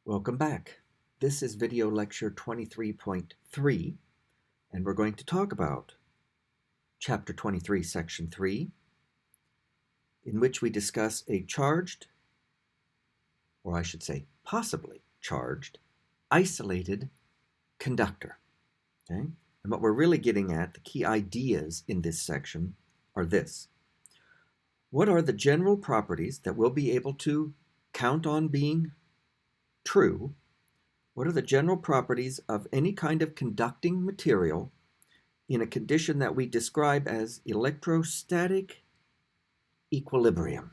Welcome back. This is video lecture 23.3, and we're going to talk about chapter 23, section 3, in which we discuss a charged, or I should say possibly charged, isolated conductor. Okay? And what we're really getting at, the key ideas in this section, are this. What are the general properties that we'll be able to count on being true? What are the general properties of any kind of conducting material in a condition that we describe as electrostatic equilibrium?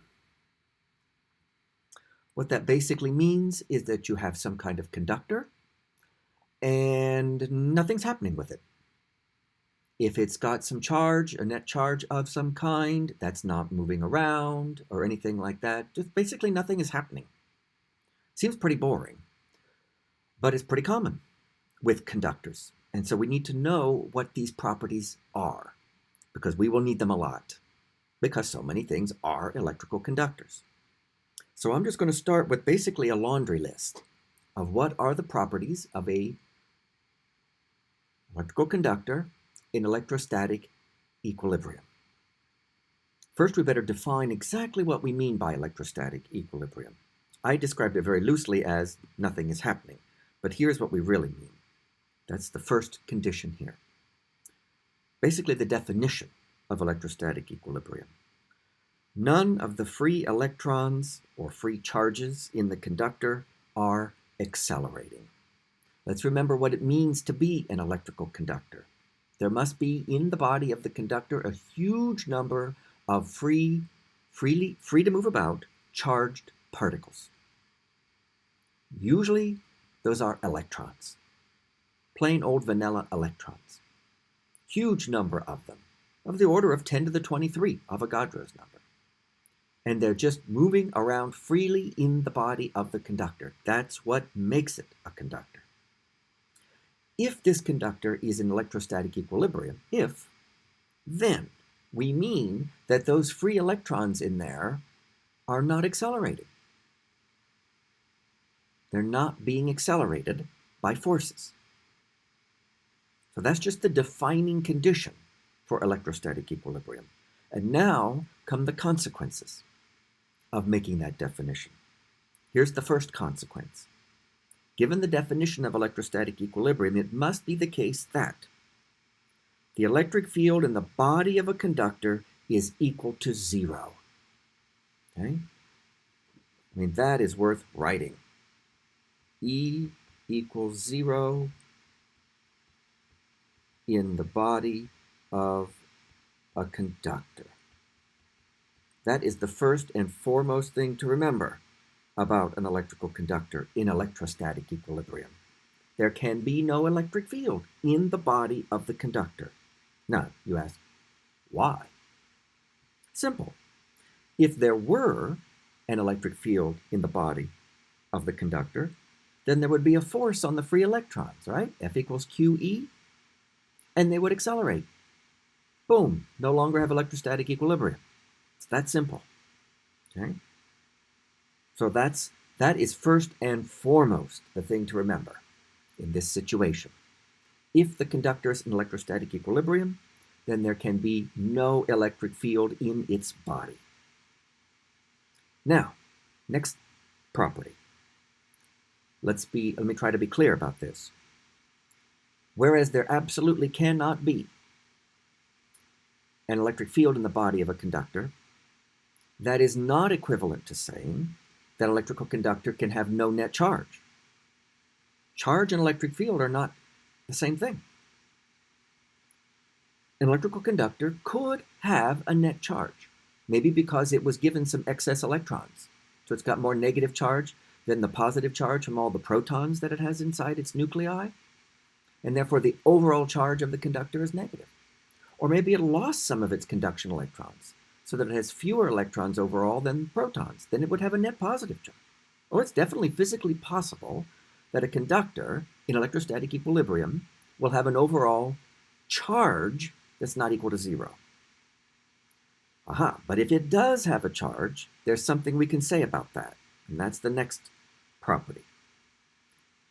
What that basically means is that you have some kind of conductor and nothing's happening with it. If it's got some charge, a net charge of some kind, that's not moving around or anything like that. Just basically nothing is happening. Seems pretty boring, but it's pretty common with conductors. And so we need to know what these properties are, because we will need them a lot, because so many things are electrical conductors. So I'm just going to start with basically a laundry list of what are the properties of a electrical conductor in electrostatic equilibrium. First, we better define exactly what we mean by electrostatic equilibrium. I described it very loosely as nothing is happening, but here's what we really mean. That's the first condition here. Basically, the definition of electrostatic equilibrium. None of the free electrons or free charges in the conductor are accelerating. Let's remember what it means to be an electrical conductor. There must be in the body of the conductor a huge number of free to move about charged particles. Usually, those are electrons. Plain old vanilla electrons. Huge number of them, of the order of 10 to the 23, Avogadro's number. And they're just moving around freely in the body of the conductor. That's what makes it a conductor. If this conductor is in electrostatic equilibrium, then we mean that those free electrons in there are not accelerating. They're not being accelerated by forces. So that's just the defining condition for electrostatic equilibrium. And now come the consequences of making that definition. Here's the first consequence. Given the definition of electrostatic equilibrium, it must be the case that the electric field in the body of a conductor is equal to zero. Okay? I mean, that is worth writing. E equals zero in the body of a conductor. That is the first and foremost thing to remember about an electrical conductor in electrostatic equilibrium. There can be no electric field in the body of the conductor. Now, you ask, why? Simple. If there were an electric field in the body of the conductor, then there would be a force on the free electrons, right? F equals QE, and they would accelerate. Boom, no longer have electrostatic equilibrium. It's that simple, okay? So that is first and foremost the thing to remember in this situation. If the conductor is in electrostatic equilibrium, then there can be no electric field in its body. Now, next property. Let me try to be clear about this. Whereas there absolutely cannot be an electric field in the body of a conductor, that is not equivalent to saying that an electrical conductor can have no net charge. Charge and electric field are not the same thing. An electrical conductor could have a net charge, maybe because it was given some excess electrons. So it's got more negative charge than the positive charge from all the protons that it has inside its nuclei, and therefore the overall charge of the conductor is negative. Or maybe it lost some of its conduction electrons, so that it has fewer electrons overall than protons. Then it would have a net positive charge. Or it's definitely physically possible that a conductor in electrostatic equilibrium will have an overall charge that's not equal to zero. But if it does have a charge, there's something we can say about that, and that's the next property.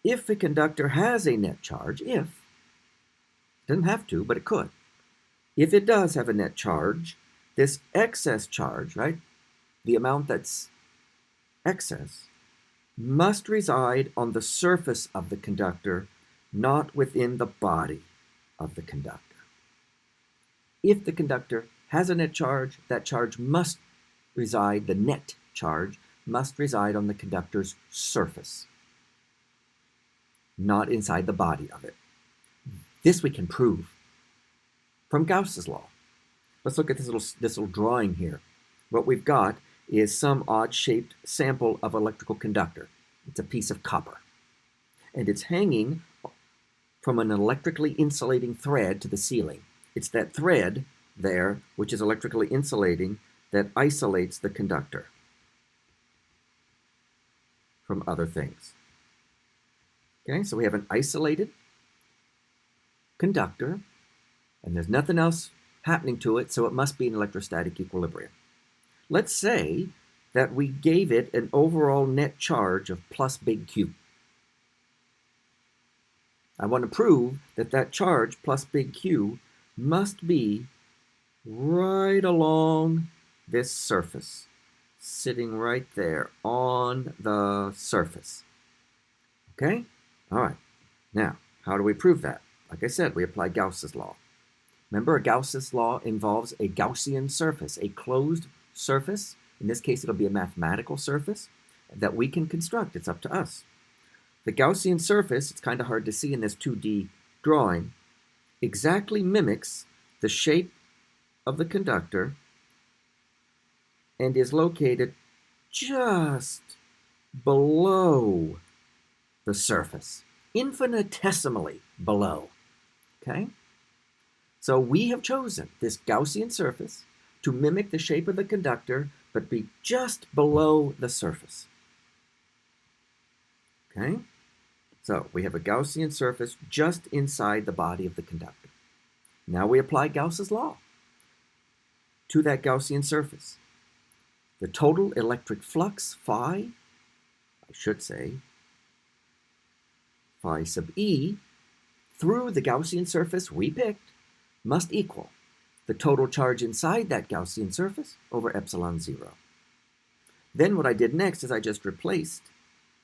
If the conductor has a net charge, it doesn't have to, but it could. If it does have a net charge, this excess charge, right, the amount that's excess, must reside on the surface of the conductor, not within the body of the conductor. If the conductor has a net charge, that charge must reside, the net charge must reside on the conductor's surface, not inside the body of it. This we can prove from Gauss's law. Let's look at this little drawing here. What we've got is some odd-shaped sample of electrical conductor. It's a piece of copper, and it's hanging from an electrically insulating thread to the ceiling. It's that thread there, which is electrically insulating, that isolates the conductor from other things. Okay, so we have an isolated conductor, and there's nothing else happening to it, so it must be in electrostatic equilibrium. Let's say that we gave it an overall net charge of plus big Q. I want to prove that that charge plus big Q must be right along this surface, sitting right there on the surface. Okay? All right. Now, how do we prove that? Like I said, we apply Gauss's law. Remember, a Gauss's law involves a Gaussian surface, a closed surface. In this case, it'll be a mathematical surface that we can construct. It's up to us. The Gaussian surface, it's kind of hard to see in this 2D drawing, exactly mimics the shape of the conductor and is located just below the surface, infinitesimally below. Okay? So we have chosen this Gaussian surface to mimic the shape of the conductor, but be just below the surface. Okay? So we have a Gaussian surface just inside the body of the conductor. Now we apply Gauss's law to that Gaussian surface. The total electric flux, phi, I should say, phi sub E, through the Gaussian surface we picked, must equal the total charge inside that Gaussian surface over epsilon 0. Then what I did next is I just replaced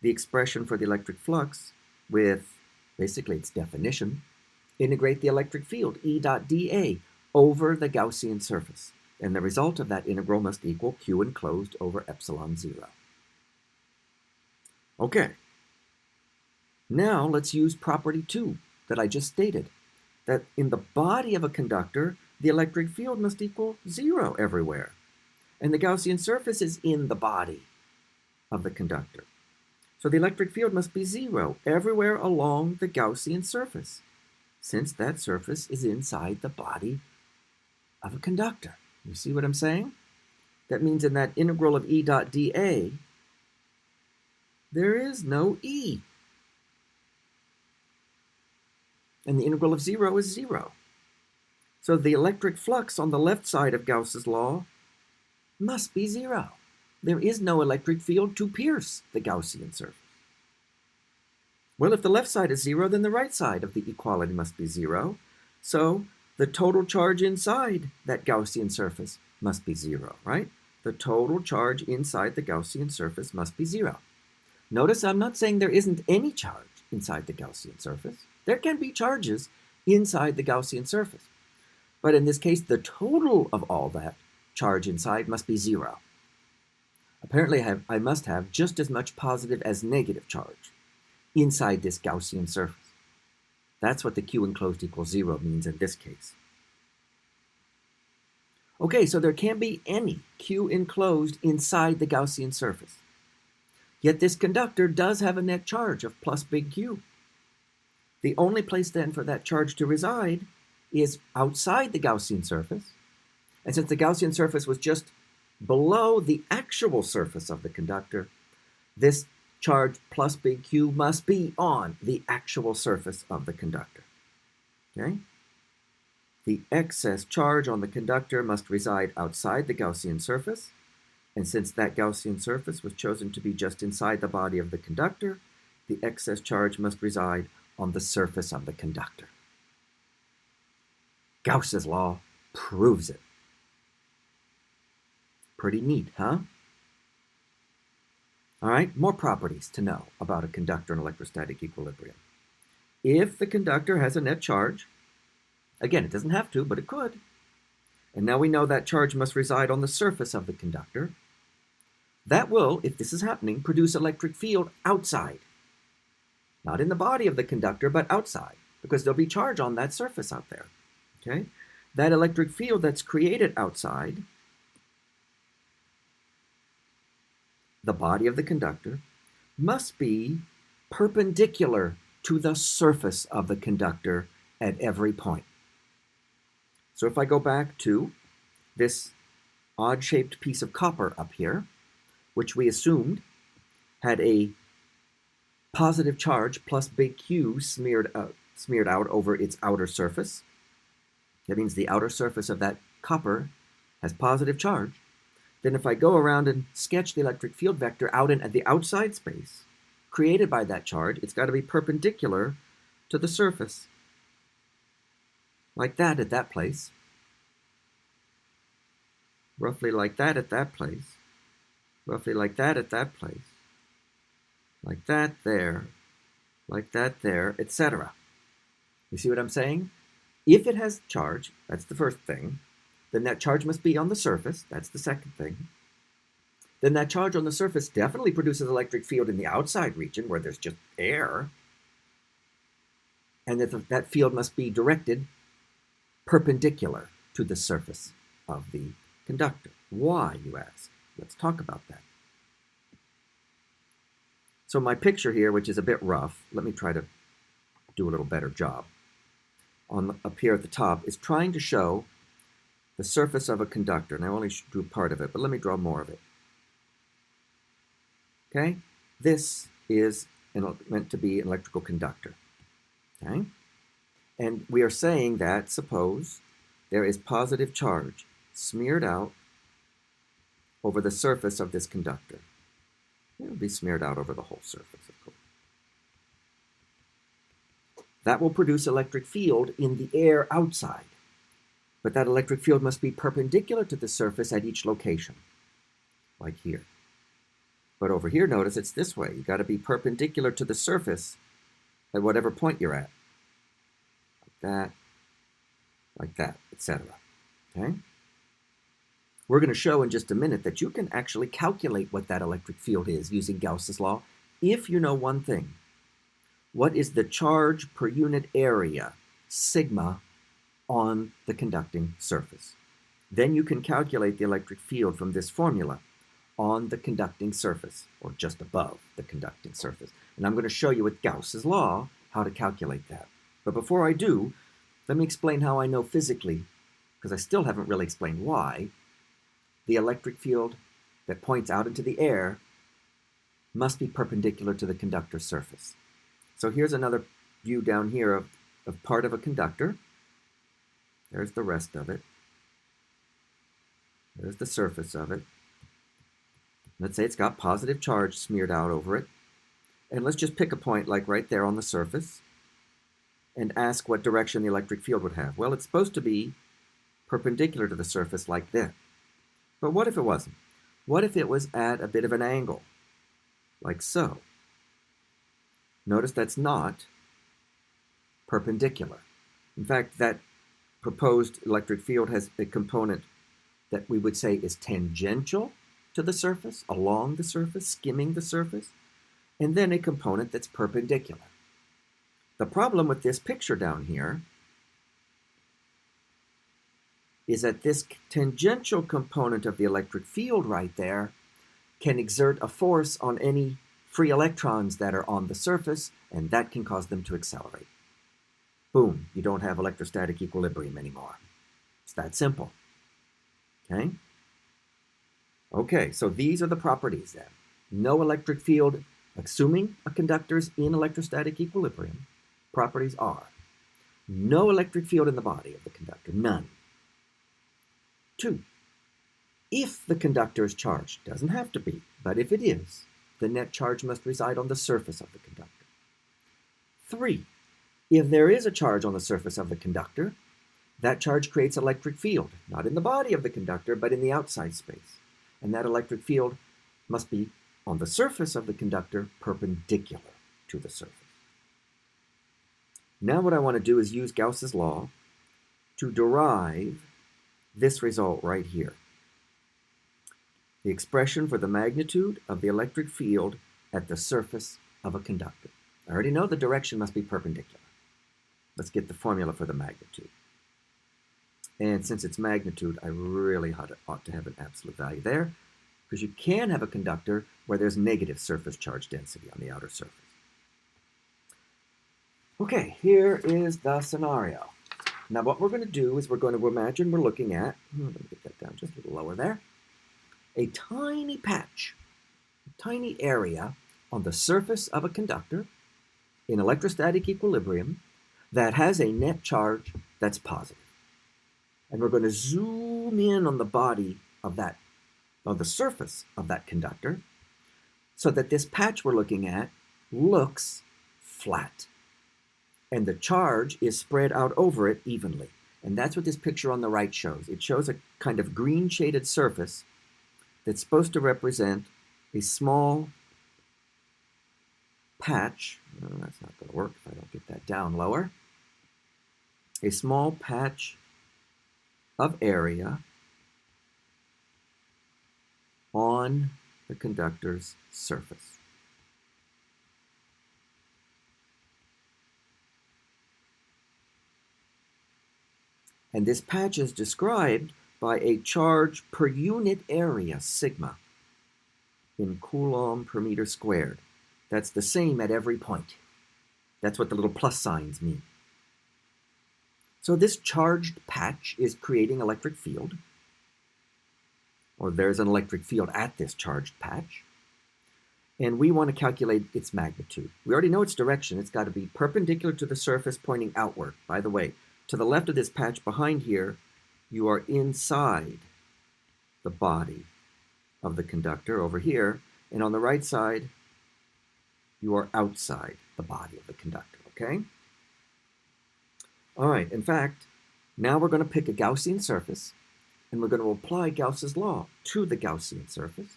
the expression for the electric flux with basically its definition. Integrate the electric field, E dot dA, over the Gaussian surface. And the result of that integral must equal Q enclosed over epsilon 0. Okay. Now let's use property 2 that I just stated, that in the body of a conductor, the electric field must equal 0 everywhere. And the Gaussian surface is in the body of the conductor. So the electric field must be 0 everywhere along the Gaussian surface, since that surface is inside the body of a conductor. You see what I'm saying? That means in that integral of E dot dA, there is no E. And the integral of 0 is 0. So the electric flux on the left side of Gauss's law must be 0. There is no electric field to pierce the Gaussian surface. Well, if the left side is 0, then the right side of the equality must be 0. So the total charge inside that Gaussian surface must be 0, right? The total charge inside the Gaussian surface must be 0. Notice I'm not saying there isn't any charge inside the Gaussian surface. There can be charges inside the Gaussian surface. But in this case, the total of all that charge inside must be 0. Apparently, I must have just as much positive as negative charge inside this Gaussian surface. That's what the Q enclosed equals 0 means in this case. Okay, so there can't be any Q enclosed inside the Gaussian surface. Yet this conductor does have a net charge of plus big Q. The only place then for that charge to reside is outside the Gaussian surface. And since the Gaussian surface was just below the actual surface of the conductor, this charge plus big Q must be on the actual surface of the conductor. Okay? The excess charge on the conductor must reside outside the Gaussian surface, and since that Gaussian surface was chosen to be just inside the body of the conductor, the excess charge must reside on the surface of the conductor. Gauss's law proves it. Pretty neat, huh? All right, more properties to know about a conductor in electrostatic equilibrium. If the conductor has a net charge, again, it doesn't have to, but it could. And now we know that charge must reside on the surface of the conductor. That will, if this is happening, produce electric field outside. Not in the body of the conductor, but outside, because there'll be charge on that surface out there. Okay? That electric field that's created outside the body of the conductor must be perpendicular to the surface of the conductor at every point. So if I go back to this odd-shaped piece of copper up here, which we assumed had a positive charge plus big Q smeared out over its outer surface. That means the outer surface of that copper has positive charge. Then if I go around and sketch the electric field vector out in the outside space created by that charge, it's got to be perpendicular to the surface. Like that at that place. Roughly like that at that place. Roughly like that at that place. Like that there. Like that there, etc. You see what I'm saying? If it has charge, that's the first thing, then that charge must be on the surface. That's the second thing. Then that charge on the surface definitely produces electric field in the outside region where there's just air. And that field must be directed perpendicular to the surface of the conductor. Why, you ask? Let's talk about that. So my picture here, which is a bit rough, let me try to do a little better job. Up here at the top is trying to show the surface of a conductor. And I only drew part of it, but let me draw more of it. Okay? This is meant to be an electrical conductor. Okay? And we are saying that, suppose, there is positive charge smeared out over the surface of this conductor. It will be smeared out over the whole surface, of course. That will produce electric field in the air outside. But that electric field must be perpendicular to the surface at each location, like here. But over here, notice it's this way. You've got to be perpendicular to the surface at whatever point you're at. Like that, etc. Okay? We're going to show in just a minute that you can actually calculate what that electric field is using Gauss's law if you know one thing. What is the charge per unit area, sigma, on the conducting surface? Then you can calculate the electric field from this formula on the conducting surface, or just above the conducting surface. And I'm going to show you with Gauss's law how to calculate that. But before I do, let me explain how I know physically, because I still haven't really explained why, the electric field that points out into the air must be perpendicular to the conductor surface. So here's another view down here of part of a conductor. There's the rest of it. There's the surface of it. Let's say it's got positive charge smeared out over it. And let's just pick a point like right there on the surface and ask what direction the electric field would have. Well, it's supposed to be perpendicular to the surface like that. But what if it wasn't? What if it was at a bit of an angle, like so? Notice that's not perpendicular. In fact, that proposed electric field has a component that we would say is tangential to the surface, along the surface, skimming the surface, and then a component that's perpendicular. The problem with this picture down here is that this tangential component of the electric field right there can exert a force on any free electrons that are on the surface, and that can cause them to accelerate. Boom, you don't have electrostatic equilibrium anymore. It's that simple. Okay? Okay, so these are the properties then. No electric field, assuming a conductor is in electrostatic equilibrium, properties are no electric field in the body of the conductor, none. 2, if the conductor is charged, doesn't have to be, but if it is, the net charge must reside on the surface of the conductor. 3. If there is a charge on the surface of the conductor, that charge creates electric field, not in the body of the conductor, but in the outside space. And that electric field must be on the surface of the conductor perpendicular to the surface. Now what I want to do is use Gauss's law to derive this result right here. The expression for the magnitude of the electric field at the surface of a conductor. I already know the direction must be perpendicular. Let's get the formula for the magnitude. And since it's magnitude, I really ought to have an absolute value there, because you can have a conductor where there's negative surface charge density on the outer surface. Okay, here is the scenario. Now what we're going to do is we're going to imagine we're looking at, let me get that down just a little lower there, a tiny patch, a tiny area on the surface of a conductor in electrostatic equilibrium that has a net charge that's positive. And we're going to zoom in on the body of that, on the surface of that conductor, so that this patch we're looking at looks flat. And the charge is spread out over it evenly. And that's what this picture on the right shows. It shows a kind of green shaded surface that's supposed to represent a small patch. No, that's not going to work if I don't get that down lower. A small patch of area on the conductor's surface. And this patch is described by a charge per unit area, sigma, in Coulomb per meter squared. That's the same at every point. That's what the little plus signs mean. So this charged patch is creating electric field, or there's an electric field at this charged patch, and we want to calculate its magnitude. We already know its direction. It's got to be perpendicular to the surface pointing outward. By the way, to the left of this patch behind here, you are inside the body of the conductor over here, and on the right side, you are outside the body of the conductor, okay? All right, in fact, now we're going to pick a Gaussian surface, and we're going to apply Gauss's law to the Gaussian surface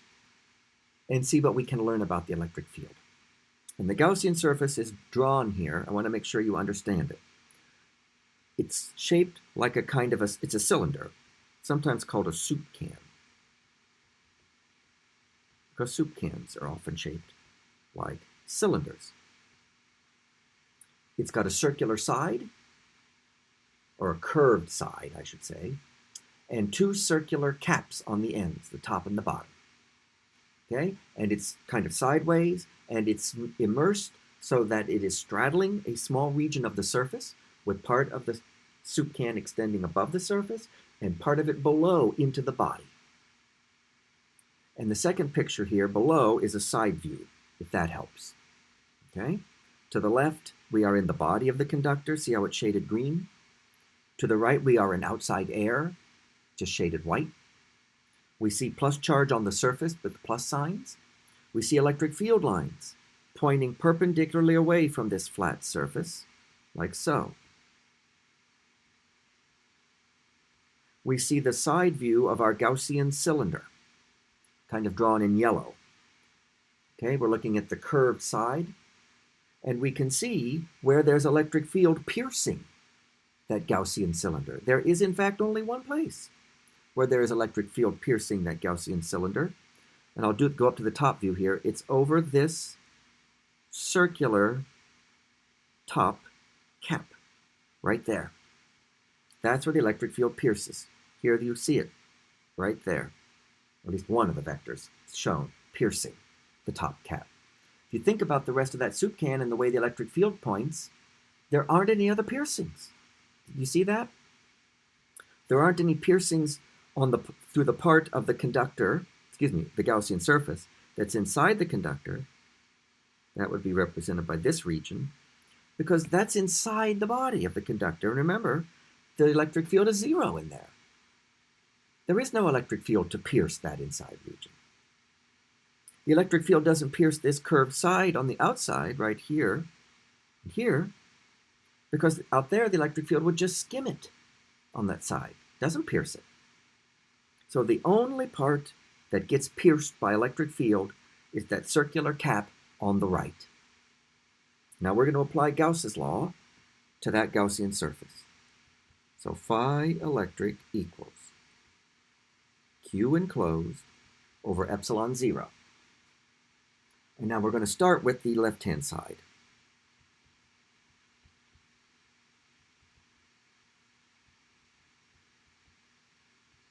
and see what we can learn about the electric field. And the Gaussian surface is drawn here. I want to make sure you understand it. It's shaped like a kind of it's a cylinder, sometimes called a soup can, because soup cans are often shaped like cylinders. It's got a circular side, or a curved side, I should say, and two circular caps on the ends, the top and the bottom. Okay, and it's kind of sideways, and it's immersed so that it is straddling a small region of the surface, with part of the soup can extending above the surface and part of it below into the body. And the second picture here below is a side view, if that helps. Okay, to the left, we are in the body of the conductor. See how it's shaded green? To the right, we are in outside air, just shaded white. We see plus charge on the surface with the plus signs. We see electric field lines pointing perpendicularly away from this flat surface, like so. We see the side view of our Gaussian cylinder, kind of drawn in yellow. Okay, we're looking at the curved side, and we can see where there's electric field piercing that Gaussian cylinder. There is, in fact, only one place where there is electric field piercing that Gaussian cylinder. And I'll go up to the top view here. It's over this circular top cap, right there. That's where the electric field pierces. Here you see it, right there. At least one of the vectors is shown, piercing the top cap. If you think about the rest of that soup can and the way the electric field points, there aren't any other piercings. You see that? There aren't any piercings through the part of the conductor, the Gaussian surface, that's inside the conductor. That would be represented by this region, because that's inside the body of the conductor. And remember, the electric field is zero in there. There is no electric field to pierce that inside region. The electric field doesn't pierce this curved side on the outside right here. Here, because out there the electric field would just skim it on that side, doesn't pierce it. So the only part that gets pierced by electric field is that circular cap on the right. Now we're going to apply Gauss's law to that Gaussian surface. So phi electric equals Q enclosed over epsilon 0. And now we're going to start with the left-hand side.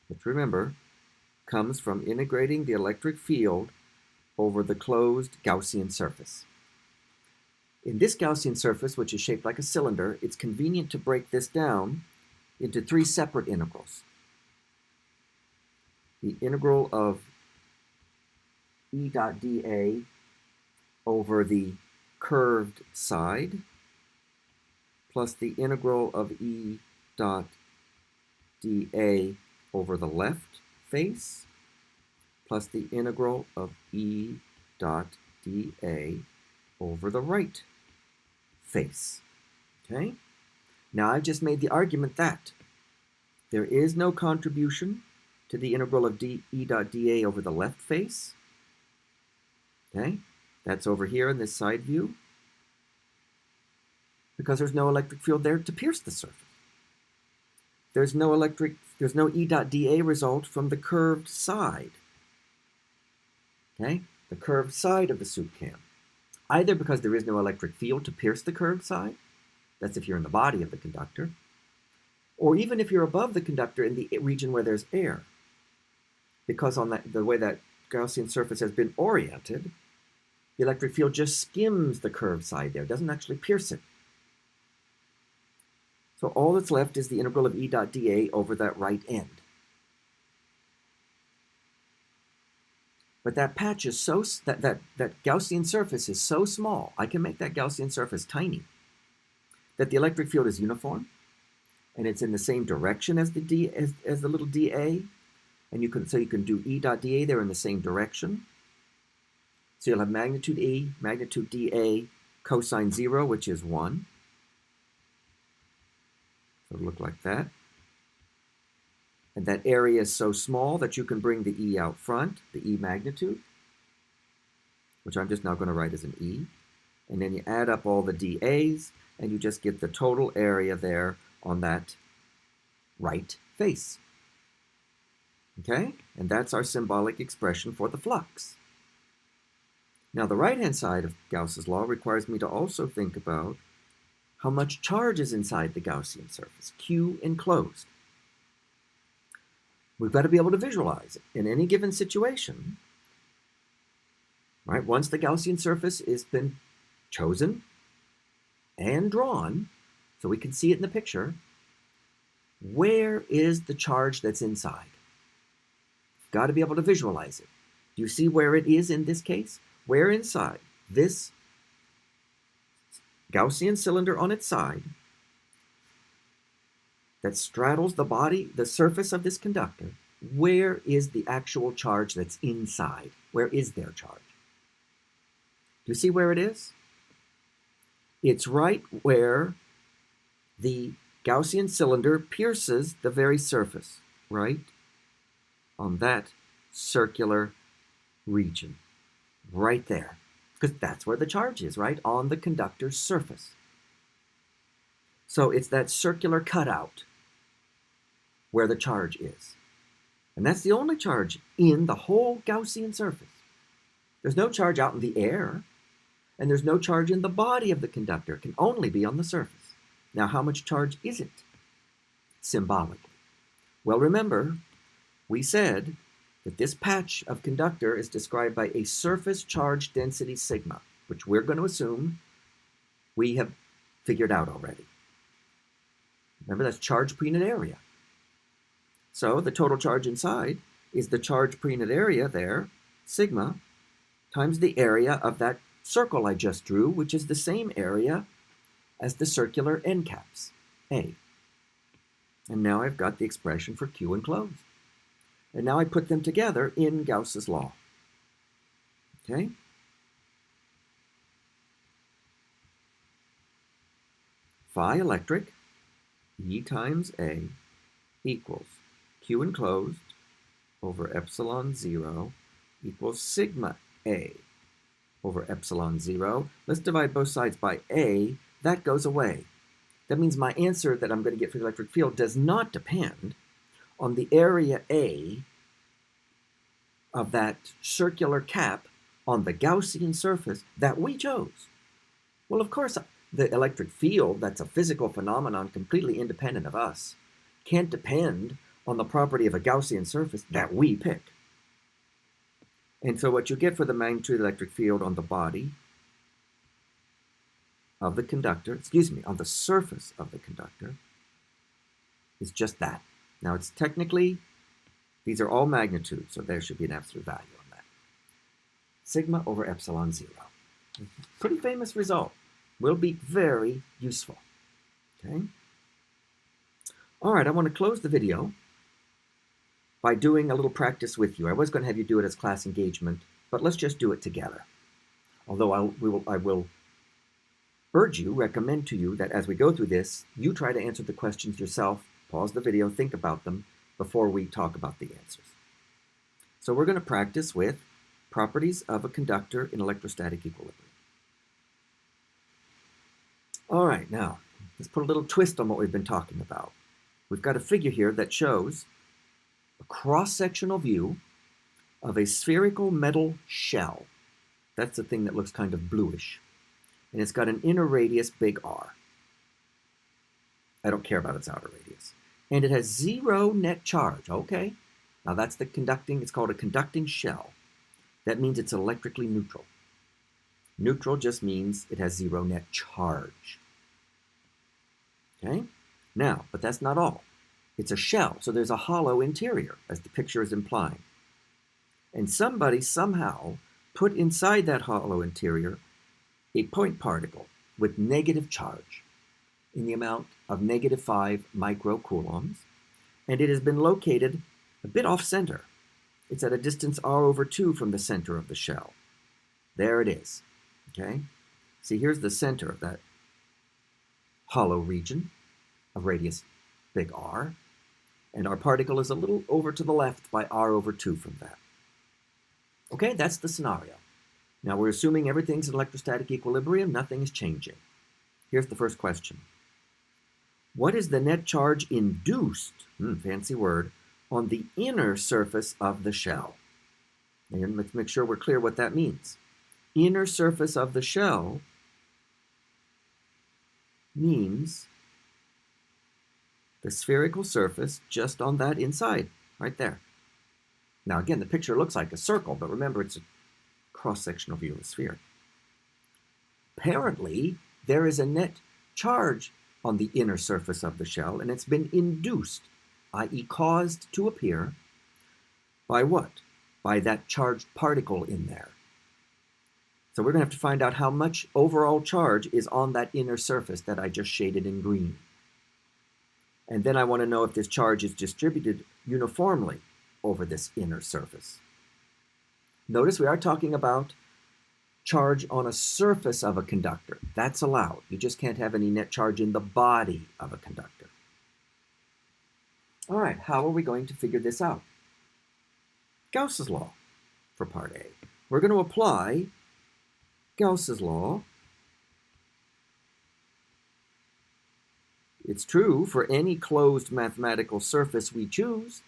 Which, remember, comes from integrating the electric field over the closed Gaussian surface. In this Gaussian surface, which is shaped like a cylinder, it's convenient to break this down into three separate integrals. The integral of E dot dA over the curved side, plus the integral of E dot dA over the left face, plus the integral of E dot dA over the right face. Okay? Now I've just made the argument that there is no contribution to the integral of E dot dA over the left face. Okay? That's over here in this side view, because there's no electric field there to pierce the surface. There's no E dot dA result from the curved side. Okay? The curved side of the soup can. Either because there is no electric field to pierce the curved side, that's if you're in the body of the conductor, or even if you're above the conductor in the region where there's air. Because on the way that Gaussian surface has been oriented, the electric field just skims the curved side there, doesn't actually pierce it. So all that's left is the integral of E dot dA over that right end. But that patch is so, that Gaussian surface is so small, I can make that Gaussian surface tiny, that the electric field is uniform, and it's in the same direction as the little dA, and you can do E dot dA there in the same direction. So you'll have magnitude E, magnitude dA, cosine 0, which is 1. So it'll look like that. And that area is so small that you can bring the E out front, the E magnitude, which I'm just now going to write as an E. And then you add up all the dAs, and you just get the total area there on that right face. Okay? And that's our symbolic expression for the flux. Now, the right-hand side of Gauss's law requires me to also think about how much charge is inside the Gaussian surface, Q enclosed. We've got to be able to visualize it in any given situation. Right? Once the Gaussian surface has been chosen and drawn, so we can see it in the picture, where is the charge that's inside? You've got to be able to visualize it. Do you see where it is in this case? Where inside this Gaussian cylinder on its side that straddles the body, the surface of this conductor, where is the actual charge that's inside? Where is their charge? Do you see where it is? It's right where the Gaussian cylinder pierces the very surface, right? On that circular region, right there. Because that's where the charge is, right? On the conductor's surface. So it's that circular cutout where the charge is. And that's the only charge in the whole Gaussian surface. There's no charge out in the air, and there's no charge in the body of the conductor. It can only be on the surface. Now, how much charge is it symbolically? Well, remember, we said that this patch of conductor is described by a surface charge density sigma, which we're going to assume we have figured out already. Remember, that's charge per unit area. So the total charge inside is the charge per unit area there, sigma, times the area of that circle I just drew, which is the same area as the circular end caps, A. And now I've got the expression for Q enclosed. And now I put them together in Gauss's law. Okay? phi electric, E times A, equals Q enclosed over epsilon 0 equals sigma A over epsilon 0. Let's divide both sides by A. That goes away. That means my answer that I'm going to get for the electric field does not depend on the area A of that circular cap on the Gaussian surface that we chose. Well, of course, the electric field, that's a physical phenomenon completely independent of us, can't depend on the property of a Gaussian surface that we pick. And so what you get for the magnitude of the electric field on the body of the conductor, on the surface of the conductor, is just that. Now it's technically, these are all magnitudes, so there should be an absolute value on that. Sigma over epsilon 0. Pretty famous result. Will be very useful. Okay? All right, I want to close the video by doing a little practice with you. I was going to have you do it as class engagement, but let's just do it together. Although I will recommend to you that as we go through this, you try to answer the questions yourself, pause the video, think about them before we talk about the answers. So we're going to practice with properties of a conductor in electrostatic equilibrium. All right, now, let's put a little twist on what we've been talking about. We've got a figure here that shows a cross-sectional view of a spherical metal shell. That's the thing that looks kind of bluish. And it's got an inner radius, big R. I don't care about its outer radius. And it has 0 net charge. Okay, now that's the conducting, it's called a conducting shell. That means it's electrically neutral. Neutral just means it has 0 net charge. Okay? Now, but that's not all. It's a shell, so there's a hollow interior, as the picture is implying. And somebody somehow put inside that hollow interior a point particle with negative charge in the amount of -5 microcoulombs, and it has been located a bit off-center. It's at a distance r/2 from the center of the shell. There it is. Okay? See, here's the center of that hollow region of radius big R, and our particle is a little over to the left by r/2 from that. Okay, that's the scenario. Now we're assuming everything's in electrostatic equilibrium, nothing is changing. Here's the first question. What is the net charge induced, fancy word, on the inner surface of the shell? And let's make sure we're clear what that means. Inner surface of the shell means the spherical surface just on that inside, right there. Now again, the picture looks like a circle, but remember it's a cross-sectional view of a sphere. Apparently, there is a net charge on the inner surface of the shell, and it's been induced, i.e. caused to appear, by what? By that charged particle in there. So we're going to have to find out how much overall charge is on that inner surface that I just shaded in green. And then I want to know if this charge is distributed uniformly over this inner surface. Notice we are talking about charge on a surface of a conductor. That's allowed. You just can't have any net charge in the body of a conductor. All right, how are we going to figure this out? Gauss's law for part A. We're going to apply Gauss's law. It's true for any closed mathematical surface we choose.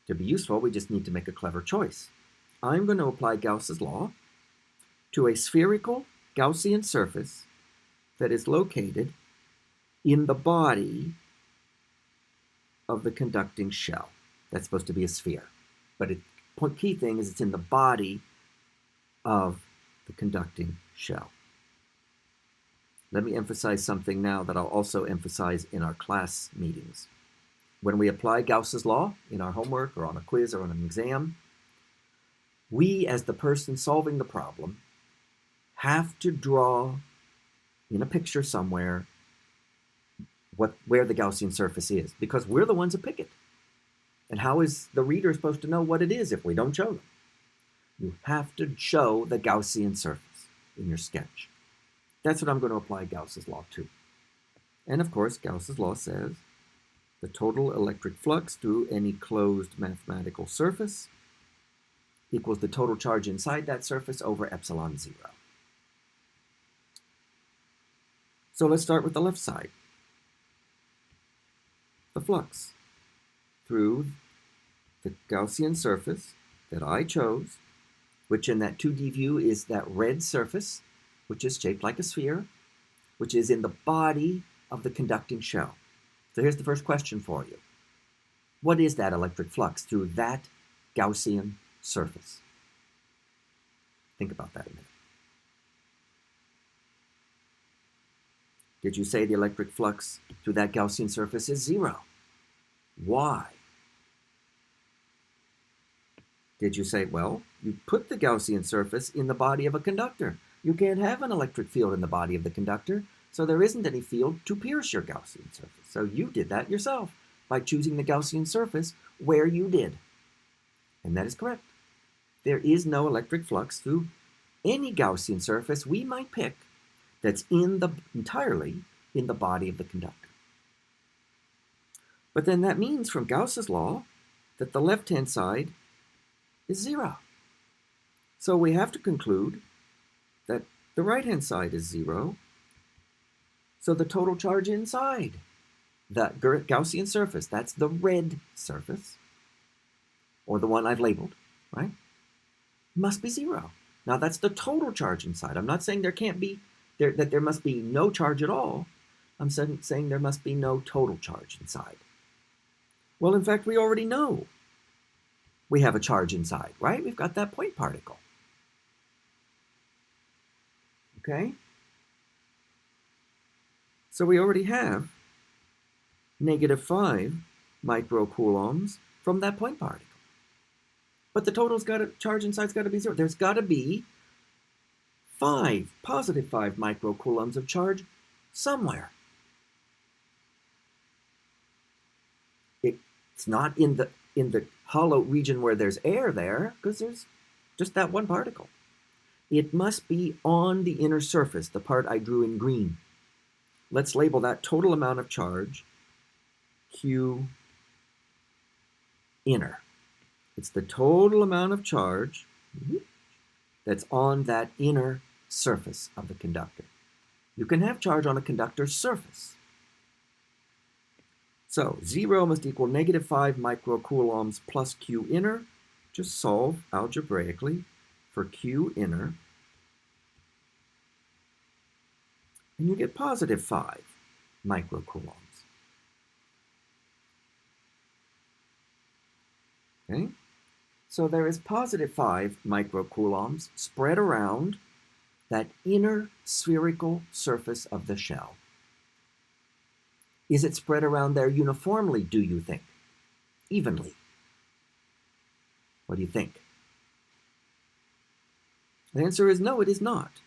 To be useful, we just need to make a clever choice. I'm going to apply Gauss's law to a spherical Gaussian surface that is located in the body of the conducting shell. That's supposed to be a sphere. But the key thing is it's in the body of the conducting shell. Let me emphasize something now that I'll also emphasize in our class meetings. When we apply Gauss's law in our homework or on a quiz or on an exam, we, as the person solving the problem, have to draw in a picture somewhere where the Gaussian surface is, because we're the ones who pick it. And how is the reader supposed to know what it is if we don't show them? You have to show the Gaussian surface in your sketch. That's what I'm going to apply Gauss's law to. And of course, Gauss's law says the total electric flux through any closed mathematical surface equals the total charge inside that surface over epsilon 0. So let's start with the left side. The flux through the Gaussian surface that I chose, which in that 2D view is that red surface, which is shaped like a sphere, which is in the body of the conducting shell. So here's the first question for you. What is that electric flux through that Gaussian surface? Think about that a minute. Did you say the electric flux through that Gaussian surface is 0? Why? Did you say, well, you put the Gaussian surface in the body of a conductor. You can't have an electric field in the body of the conductor, so there isn't any field to pierce your Gaussian surface. So you did that yourself by choosing the Gaussian surface where you did. And that is correct. There is no electric flux through any Gaussian surface we might pick that's entirely in the body of the conductor. But then that means from Gauss's law that the left-hand side is 0. So we have to conclude that the right-hand side is 0. So the total charge inside the Gaussian surface, that's the red surface, or the one I've labeled, right, must be 0. Now that's the total charge inside. I'm not saying that there must be no charge at all. I'm saying there must be no total charge inside. Well, in fact, we already know we have a charge inside, right? We've got that point particle. Okay? So we already have -5 microcoulombs from that point particle. But the charge inside's got to be 0. There's got to be +5 microcoulombs of charge somewhere. It's not in the hollow region where there's air there, because there's just that one particle. It must be on the inner surface, the part I drew in green. Let's label that total amount of charge Q inner. It's the total amount of charge that's on that inner surface of the conductor. You can have charge on a conductor's surface. So 0 must equal -5 microcoulombs plus Q inner. Just solve algebraically for Q inner. And you get +5 microcoulombs. Okay? So there is +5 microcoulombs spread around that inner spherical surface of the shell. Is it spread around there uniformly, do you think? Evenly? What do you think? The answer is no, it is not,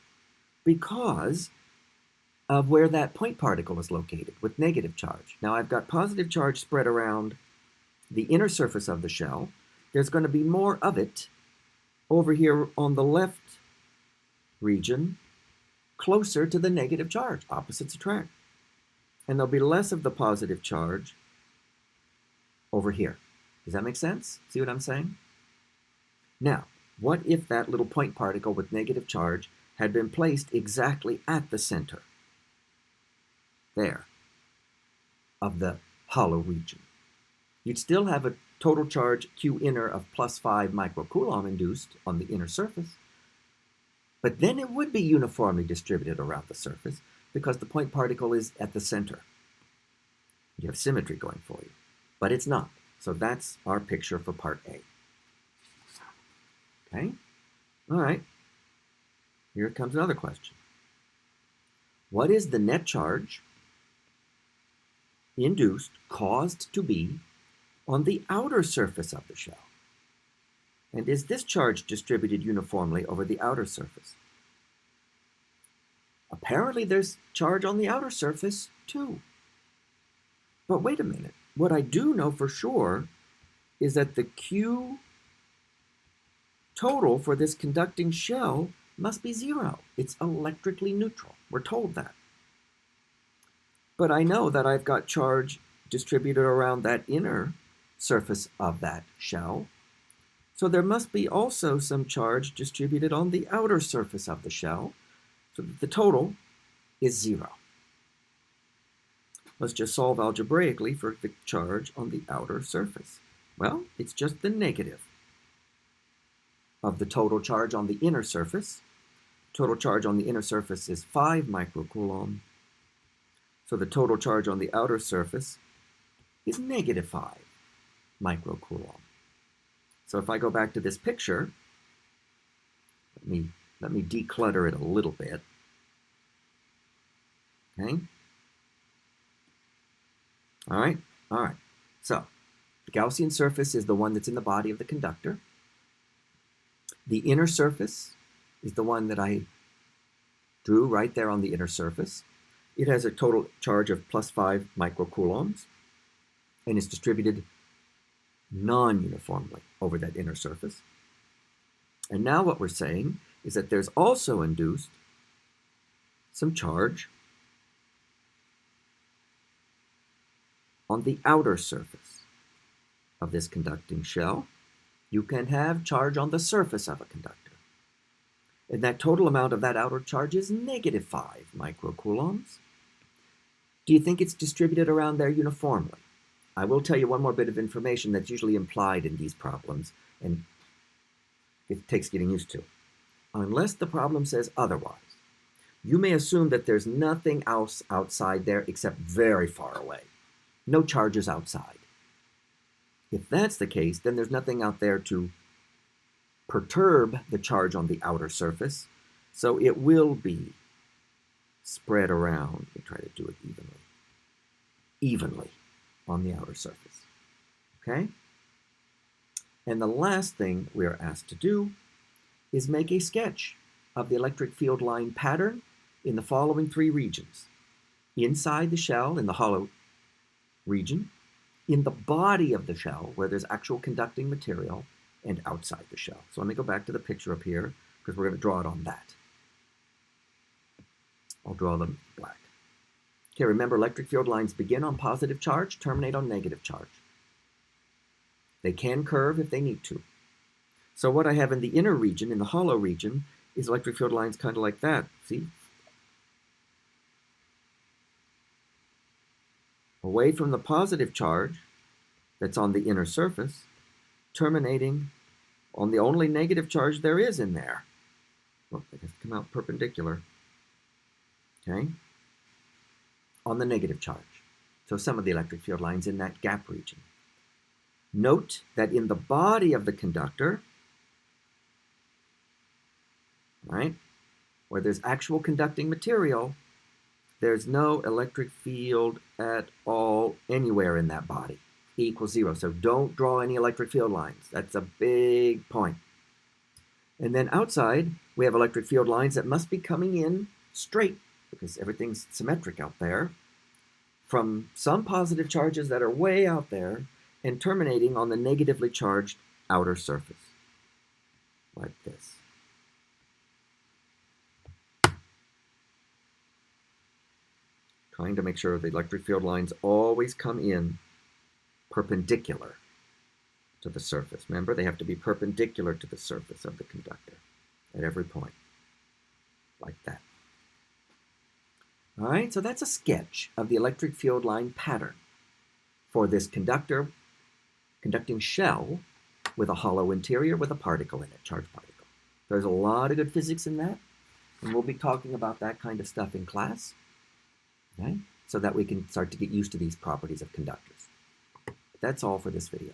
because of where that point particle is located with negative charge. Now I've got positive charge spread around the inner surface of the shell. There's going to be more of it over here on the left region, closer to the negative charge. Opposites attract. And there'll be less of the positive charge over here. Does that make sense? See what I'm saying? Now, what if that little point particle with negative charge had been placed exactly at the center, there, of the hollow region? You'd still have a total charge Q inner of +5 microcoulomb induced on the inner surface, but then it would be uniformly distributed around the surface because the point particle is at the center. You have symmetry going for you, but it's not. So that's our picture for part A. Okay? All right. Here comes another question. What is the net charge induced, caused to be, on the outer surface of the shell? And is this charge distributed uniformly over the outer surface? Apparently there's charge on the outer surface too. But wait a minute. What I do know for sure is that the Q total for this conducting shell must be 0. It's electrically neutral. We're told that. but I know that I've got charge distributed around that inner surface of that shell. So there must be also some charge distributed on the outer surface of the shell, so that the total is 0. Let's just solve algebraically for the charge on the outer surface. Well, it's just the negative of the total charge on the inner surface. Total charge on the inner surface is 5 microcoulomb. So the total charge on the outer surface is negative 5 microcoulomb. So if I go back to this picture, let me declutter it a little bit. Okay? All right. So the Gaussian surface is the one that's in the body of the conductor. The inner surface is the one that I drew right there on the inner surface. It has a total charge of plus 5 microcoulombs and is distributed non-uniformly over that inner surface. And now what we're saying is that there's also induced some charge on the outer surface of this conducting shell. You can have charge on the surface of a conductor. And that total amount of that outer charge is negative 5 microcoulombs. Do you think it's distributed around there uniformly? I will tell you one more bit of information that's usually implied in these problems, and it takes getting used to. Unless the problem says otherwise, you may assume that there's nothing else outside there except very far away. No charges outside. If that's the case, then there's nothing out there to perturb the charge on the outer surface, so it will be spread around. Let me try to do it evenly on the outer surface. Okay? And the last thing we are asked to do is make a sketch of the electric field line pattern in the following 3 regions. Inside the shell, in the hollow region, in the body of the shell, where there's actual conducting material, and outside the shell. So let me go back to the picture up here, because we're going to draw it on that. I'll draw them black. Okay, remember, electric field lines begin on positive charge, terminate on negative charge. They can curve if they need to. So what I have in the inner region, in the hollow region, is electric field lines kind of like that. See? Away from the positive charge that's on the inner surface, terminating on the only negative charge there is in there. Well, it has to come out perpendicular. Okay? On the negative charge. So some of the electric field lines in that gap region. Note that in the body of the conductor, right, where there's actual conducting material, there's no electric field at all anywhere in that body. E equals 0. So don't draw any electric field lines. That's a big point. And then outside, we have electric field lines that must be coming in straight, because everything's symmetric out there, from some positive charges that are way out there and terminating on the negatively charged outer surface, like this. Trying to make sure the electric field lines always come in perpendicular to the surface. Remember, they have to be perpendicular to the surface of the conductor at every point, like that. All right, so that's a sketch of the electric field line pattern for this conducting shell with a hollow interior with a particle in it, charged particle. There's a lot of good physics in that, and we'll be talking about that kind of stuff in class, okay, so that we can start to get used to these properties of conductors. That's all for this video.